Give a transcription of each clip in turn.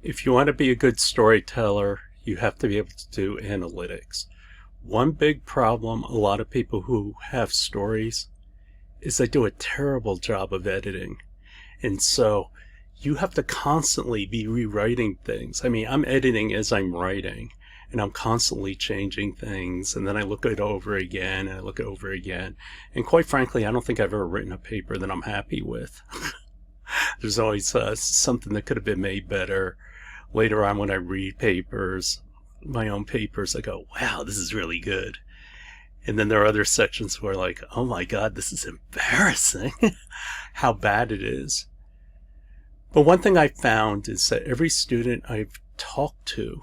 If you want to be a good storyteller, you have to be able to do analytics. One big problem a lot of people who have stories is they do a terrible job of editing. And so you have to constantly be rewriting things. I mean, I'm editing as I'm writing, and I'm constantly changing things, and then I look it over again, and I look it over again. And quite frankly, I don't think I've ever written a paper that I'm happy with. There's always something that could have been made better. Later on when I read papers, my own papers, I go, wow, this is really good. And then there are other sections where like, oh my God, this is embarrassing how bad it is. But one thing I found is that every student I've talked to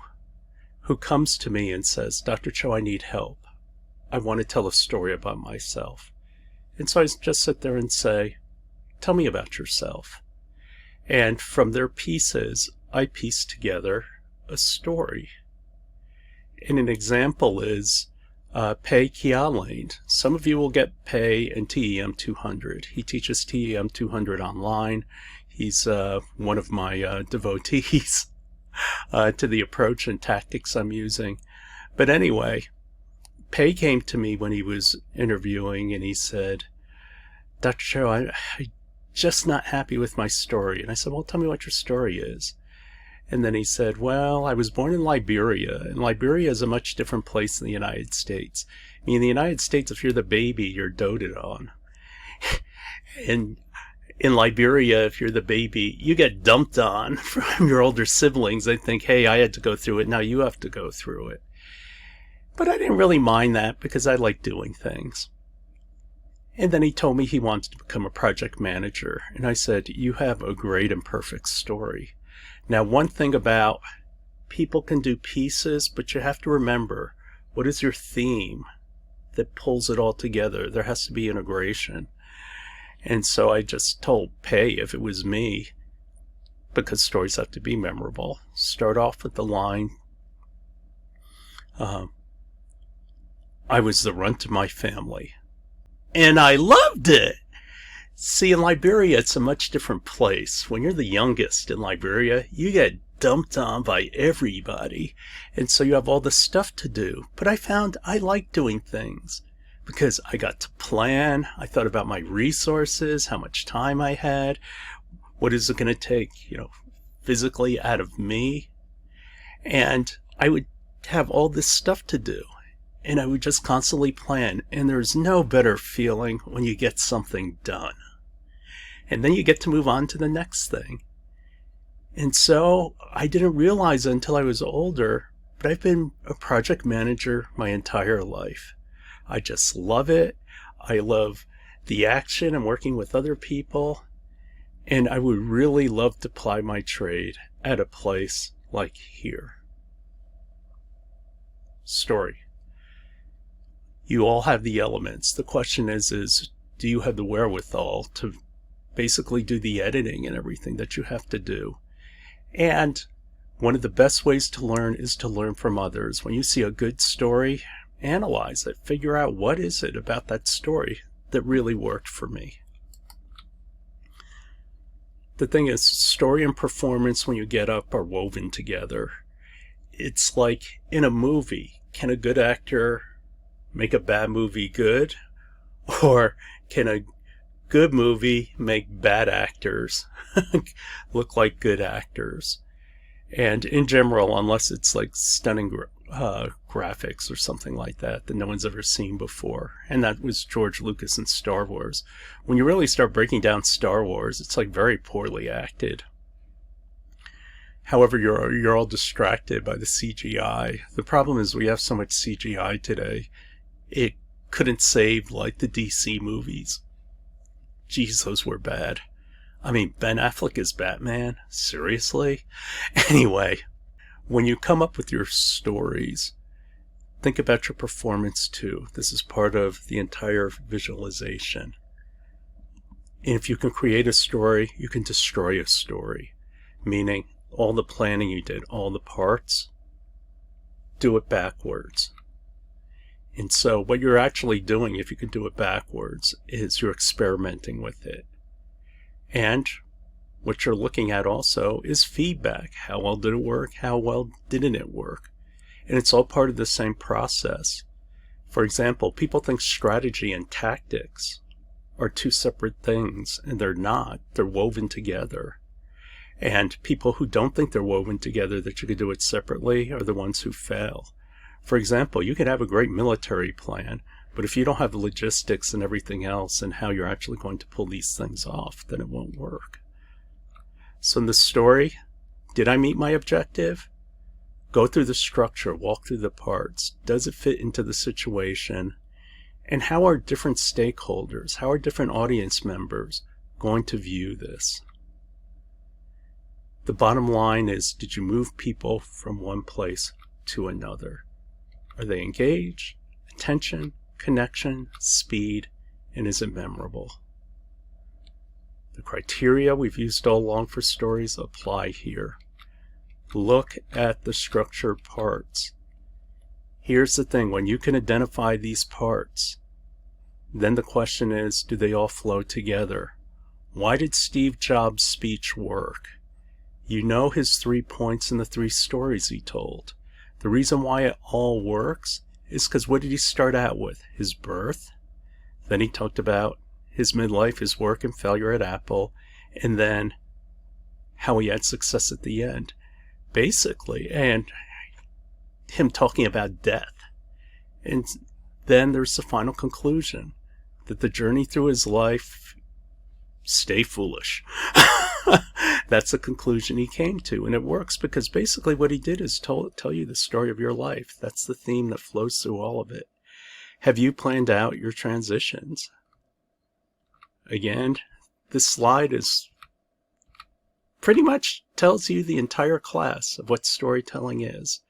who comes to me and says, Dr. Cho, I need help. I want to tell a story about myself. And so I just sit there and say, tell me about yourself. And from their pieces, I piece together a story. And an example is Pei Kialane. Some of you will get Pei and TEM102. He teaches TEM102 online. He's one of my devotees to the approach and tactics I'm using. But anyway, Pei came to me when he was interviewing and he said, Dr. Cho, I'm just not happy with my story. And I said, well, tell me what your story is. And then he said, well, I was born in Liberia, and Liberia is a much different place than the United States. I mean, in the United States, if you're the baby, you're doted on. And in Liberia, if you're the baby, you get dumped on from your older siblings. They think, hey, I had to go through it, now you have to go through it. But I didn't really mind that because I like doing things. And then he told me he wanted to become a project manager. And I said, you have a great and perfect story. Now, one thing about people can do pieces, but you have to remember, what is your theme that pulls it all together? There has to be integration. And so I just told Pei, if it was me, because stories have to be memorable, start off with the line, I was the runt of my family. And I loved it. See, in Liberia, it's a much different place. When you're the youngest in Liberia, you get dumped on by everybody. And so you have all this stuff to do. But I found I like doing things because I got to plan. I thought about my resources, how much time I had, what is it going to take, physically out of me. And I would have all this stuff to do. And I would just constantly plan. And there's no better feeling when you get something done. And then you get to move on to the next thing. And so I didn't realize it until I was older, but I've been a project manager my entire life. I just love it. I love the action and working with other people. And I would really love to ply my trade at a place like here. Story. You all have the elements. The question is do you have the wherewithal to basically do the editing and everything that you have to do? And one of the best ways to learn is to learn from others. When you see a good story, analyze it. Figure out what is it about that story that really worked for me. The thing is, story and performance when you get up are woven together. It's like in a movie. Can a good actor make a bad movie good? Or can a good movie make bad actors look like good actors? And in general, unless it's like stunning graphics or something like that no one's ever seen before, and that was George Lucas in Star Wars. When you really start breaking down Star Wars, it's like very poorly acted. However, you're all distracted by the CGI. The problem is we have so much CGI today, it couldn't save like the DC movies. Jeez, those were bad. I mean, Ben Affleck is Batman? Seriously? Anyway, when you come up with your stories, think about your performance too. This is part of the entire visualization. And if you can create a story, you can destroy a story. Meaning, all the planning you did, all the parts, do it backwards. And so what you're actually doing, if you can do it backwards, is you're experimenting with it. And What you're looking at also is feedback. How well did it work? How well didn't it work? And it's all part of the same process. For example, people think strategy and tactics are two separate things, and they're not. They're woven together. And people who don't think they're woven together, that you could do it separately, are the ones who fail. For example, you could have a great military plan, but if you don't have the logistics and everything else and how you're actually going to pull these things off, then it won't work. So in the story, did I meet my objective? Go through the structure, walk through the parts. Does it fit into the situation? And how are different stakeholders, how are different audience members going to view this? The bottom line is, did you move people from one place to another? Are they engaged? Attention, connection, speed, and is it memorable? The criteria we've used all along for stories apply here. Look at the structured parts. Here's the thing, when you can identify these parts, then the question is, do they all flow together? Why did Steve Jobs' speech work? You know his 3 points and the 3 stories he told. The reason why it all works is because what did he start out with? His birth. Then he talked about his midlife, his work and failure at Apple, and then how he had success at the end, basically, and him talking about death. And then there's the final conclusion, that the journey through his life, stay foolish. That's the conclusion he came to, and it works because basically what he did is tell you the story of your life. That's the theme that flows through all of it. Have you planned out your transitions? Again, this slide is pretty much tells you the entire class of what storytelling is.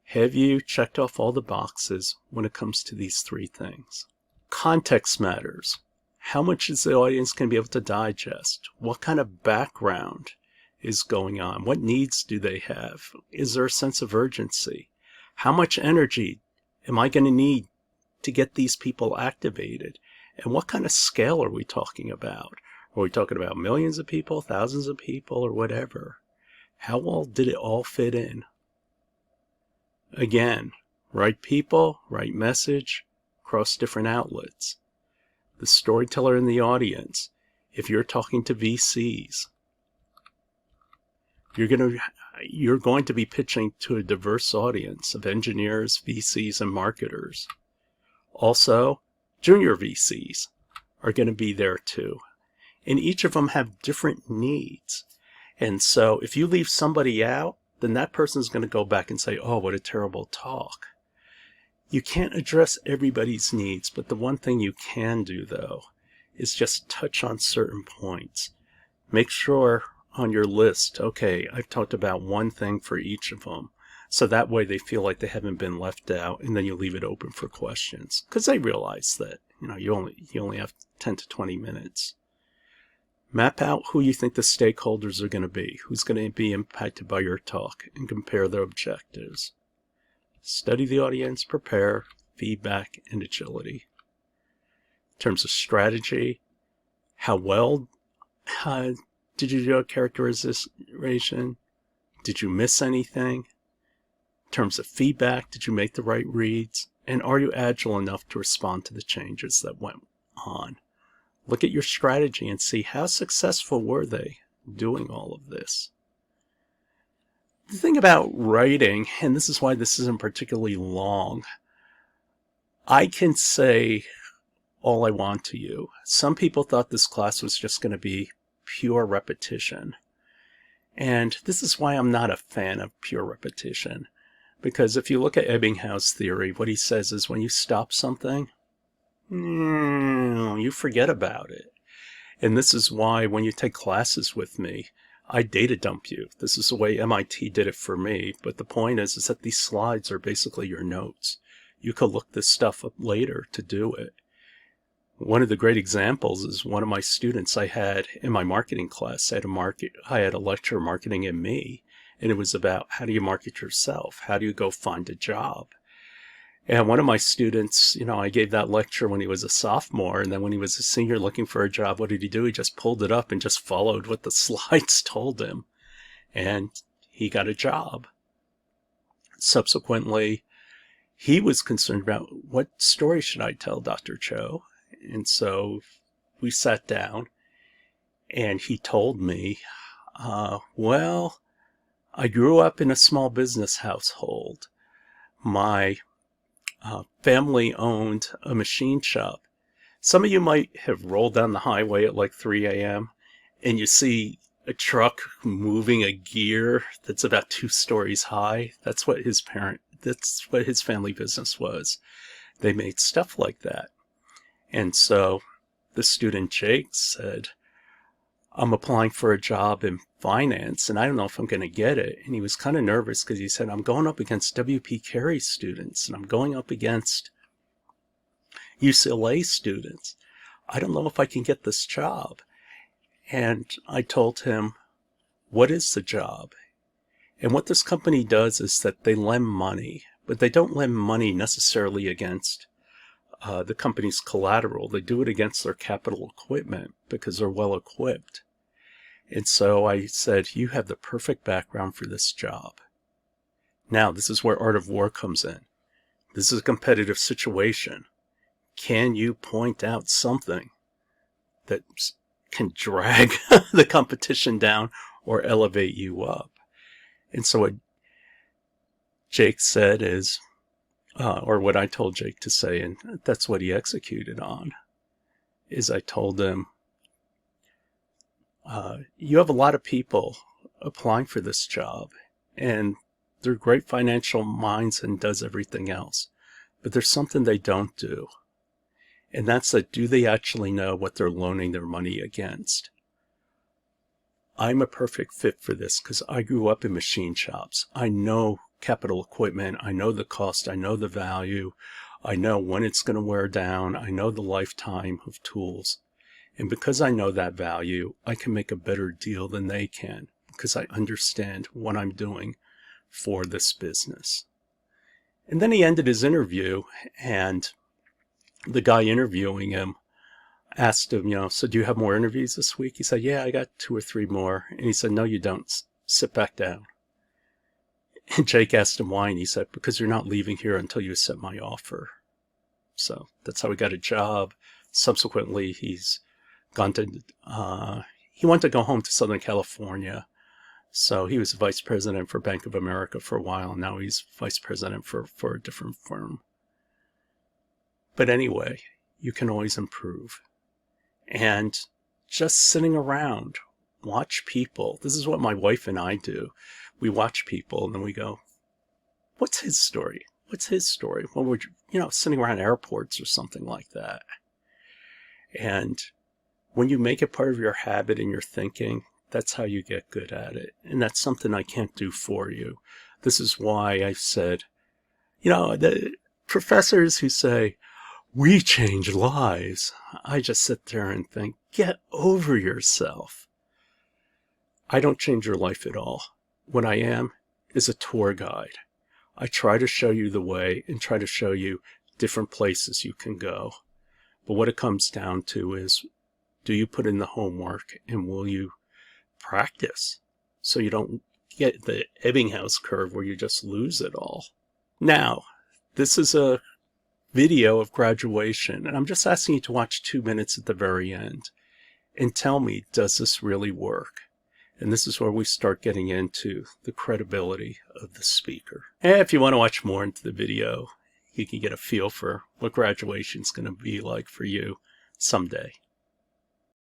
Have you checked off all the boxes when it comes to these 3 things? Context matters. How much is the audience going to be able to digest? What kind of background is going on? What needs do they have? Is there a sense of urgency? How much energy am I going to need to get these people activated? And what kind of scale are we talking about? Are we talking about millions of people, thousands of people, or whatever? How well did it all fit in? Again, right people, right message, across different outlets. The storyteller in the audience, if you're talking to VCs, you're going to be pitching to a diverse audience of engineers, VCs, and marketers. Also, junior VCs are going to be there too. And each of them have different needs. And so if you leave somebody out, then that person's going to go back and say, oh, what a terrible talk. You can't address everybody's needs, but the one thing you can do, though, is just touch on certain points. Make sure on your list, okay, I've talked about one thing for each of them, so that way they feel like they haven't been left out, and then you leave it open for questions, because they realize that you only have 10 to 20 minutes. Map out who you think the stakeholders are going to be, who's going to be impacted by your talk, and compare their objectives. Study the audience, prepare, feedback, and agility. In terms of strategy, how well did you do a characterization? Did you miss anything? In terms of feedback, did you make the right reads? And are you agile enough to respond to the changes that went on? Look at your strategy and see how successful were they doing all of this. The thing about writing, and this is why this isn't particularly long, I can say all I want to you. Some people thought this class was just going to be pure repetition. And this is why I'm not a fan of pure repetition. Because if you look at Ebbinghaus' theory, what he says is when you stop something, you forget about it. And this is why when you take classes with me, I data dump you. This is the way MIT did it for me. But the point is that these slides are basically your notes. You could look this stuff up later to do it. One of the great examples is one of my students I had in my marketing class. I had a lecture, Marketing in Me, and it was about how do you market yourself? How do you go find a job? And one of my students, I gave that lecture when he was a sophomore, and then when he was a senior looking for a job, what did he do? He just pulled it up and just followed what the slides told him, and he got a job. Subsequently, he was concerned about, what story should I tell Dr. Cho? And so we sat down, and he told me, well, I grew up in a small business household. My family owned a machine shop. Some of you might have rolled down the highway at like 3 a.m. and you see a truck moving a gear that's about 2 stories high. That's what his family business was. They made stuff like that. And so the student Jake said, I'm applying for a job in finance, and I don't know if I'm going to get it. And he was kind of nervous because he said, I'm going up against W.P. Carey students, and I'm going up against UCLA students. I don't know if I can get this job. And I told him, what is the job? And what this company does is that they lend money, but they don't lend money necessarily against the company's collateral. They do it against their capital equipment because they're well equipped. And so I said, you have the perfect background for this job. Now, this is where Art of War comes in. This is a competitive situation. Can you point out something that can drag the competition down or elevate you up? And so what Jake said is, or what I told Jake to say, and that's what he executed on, is I told him, you have a lot of people applying for this job, and they're great financial minds and does everything else. But there's something they don't do. And that's that, do they actually know what they're loaning their money against? I'm a perfect fit for this because I grew up in machine shops. I know capital equipment. I know the cost. I know the value. I know when it's going to wear down. I know the lifetime of tools. And because I know that value, I can make a better deal than they can because I understand what I'm doing for this business. And then he ended his interview, and the guy interviewing him asked him, so do you have more interviews this week? He said, yeah, I got 2 or 3 more. And he said, no, you don't. Sit back down. And Jake asked him why, and he said, because you're not leaving here until you accept my offer. So that's how he got a job. Subsequently, he's gone to, he wanted to go home to Southern California. So he was vice president for Bank of America for a while, and now he's vice president for a different firm. But anyway, you can always improve. And just sitting around, watch people. This is what my wife and I do. We watch people and then we go, what's his story? What's his story? When we're, sitting around airports or something like that. And when you make it part of your habit and your thinking, that's how you get good at it. And that's something I can't do for you. This is why I've said, the professors who say, we change lives. I just sit there and think, get over yourself. I don't change your life at all. What I am is a tour guide. I try to show you the way and try to show you different places you can go. But what it comes down to is, do you put in the homework and will you practice so you don't get the Ebbinghaus curve where you just lose it all? Now, this is a video of graduation, and I'm just asking you to watch 2 minutes at the very end and tell me, does this really work? And this is where we start getting into the credibility of the speaker. And if you want to watch more into the video, you can get a feel for what graduation is going to be like for you someday.